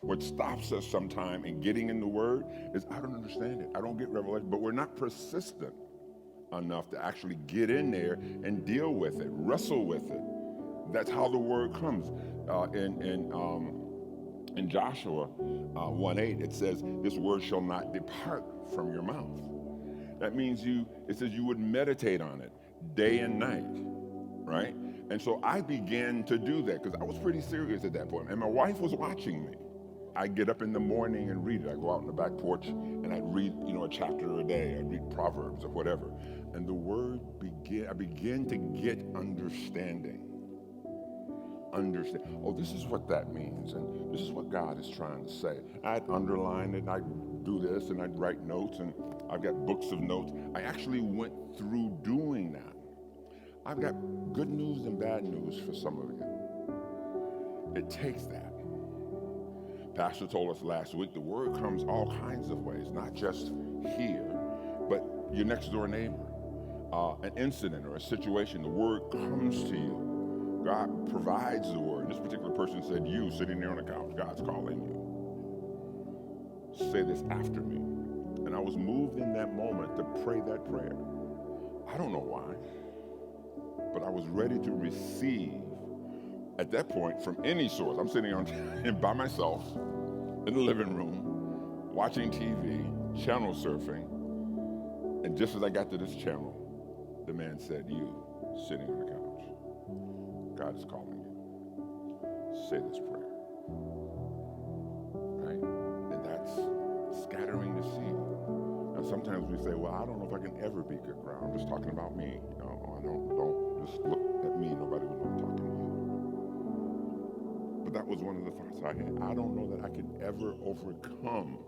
What stops us sometime in getting in the Word is I don't understand it. I don't get revelation, but we're not persistent enough to actually get in there and deal with it, wrestle with it. That's how the Word comes. In Joshua 1:8, it says, "This word shall not depart from your mouth." That means it says you would meditate on it day and night, right? And so I began to do that because I was pretty serious at that point, and my wife was watching me. I get up in the morning and read it. I go out on the back porch and I read, a chapter a day. I read Proverbs or whatever. And the word I begin to get understanding. Understand. Oh, this is what that means, and this is what God is trying to say. I'd underline it, and I'd do this, and I'd write notes, and I've got books of notes. I actually went through doing that. I've got good news and bad news for some of you. It takes that. Pastor told us last week the word comes all kinds of ways, not just here, but your next door neighbor, an incident or a situation. The word comes to you. God provides the word. This particular person said, "You sitting there on the couch, God's calling you. Say this after me." And I was moved in that moment to pray that prayer. I don't know why, but I was ready to receive at that point from any source. I'm sitting on by myself in the living room, watching TV, channel surfing, and just as I got to this channel, the man said, "You sitting on the couch, God is calling you. Say this prayer." Right? And that's scattering the seed. Now sometimes we say, "Well, I don't know if I can ever be good ground. I'm just talking about me. I don't just look at me. Nobody will know I'm talking to you." But that was one of the thoughts I had. I don't know that I can ever overcome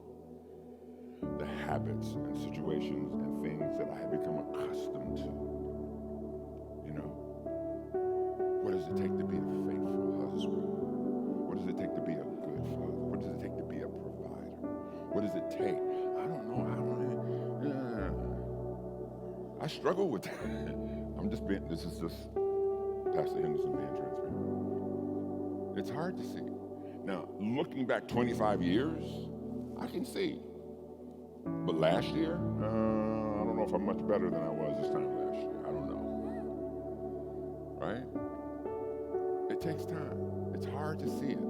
the habits and situations and things that I have become accustomed to. What does it take to be a faithful husband? What does it take to be a good father? What does it take to be a provider? What does it take? I don't know. I struggle with that. This is just Pastor Henderson being transparent. It's hard to see. Now, looking back 25 years, I can see. But last year, I don't know if I'm much better than I was this time last year. I don't know. Right? It takes time. It's hard to see it.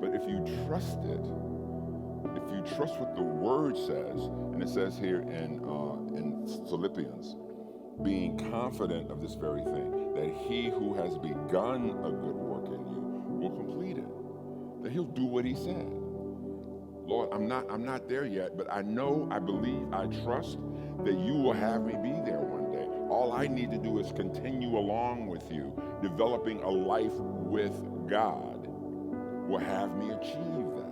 But if you trust it, if you trust what the Word says, and it says here in Philippians, being confident of this very thing, that he who has begun a good work in you will complete it. That he'll do what he said. Lord, I'm not there yet, but I know, I believe, I trust that you will have me be there one day. All I need to do is continue along with you. Developing a life with God will have me achieve that.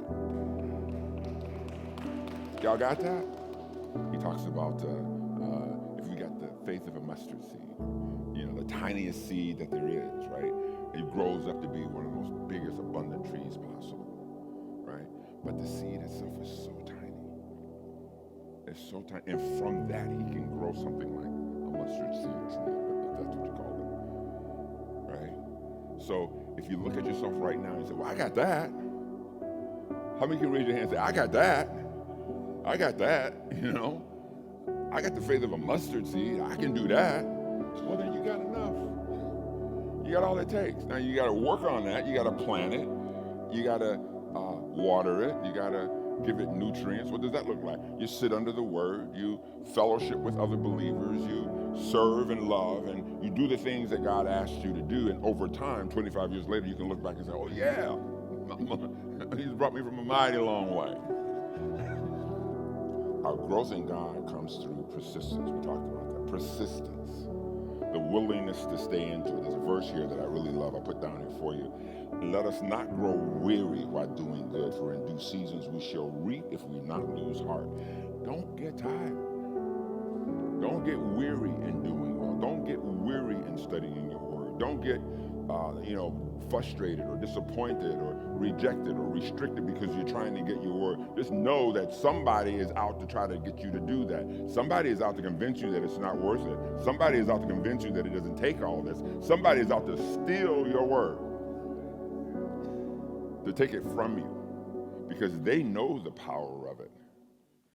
Y'all got that? He talks about if you got the faith of a mustard seed, the tiniest seed that there is, right? It grows up to be one of the most biggest abundant trees possible, right? But the seed itself is so tiny. It's so tiny. And from that, he can grow something like a mustard seed tree, if that's what you call it, right? So if you look at yourself right now and say, "Well, I got that." How many can raise your hand and say, "I got that. I got that," I got the faith of a mustard seed. I can do that. Well, then you got enough. You got all it takes. Now you got to work on that. You got to plant it. You got to water it. You got to give it nutrients. What does that look like? You sit under the Word. You fellowship with other believers. You serve and love, and you do the things that God asked you to do. And over time, 25 years later, you can look back and say, "Oh yeah, He's brought me from a mighty long way." Our growth in God comes through persistence. We talked about that. Persistence. The willingness to stay into it. There's a verse here that I really love. I put down here for you. "Let us not grow weary while doing good, for in due seasons we shall reap if we not lose heart." Don't get tired. Don't get weary in doing well. Don't get weary in studying your word. Don't get frustrated or disappointed or rejected or restricted because you're trying to get your word. Just know that somebody is out to try to get you to do that. Somebody is out to convince you that it's not worth it. Somebody is out to convince you that it doesn't take all this. Somebody is out to steal your word. to take it from you because they know the power of it.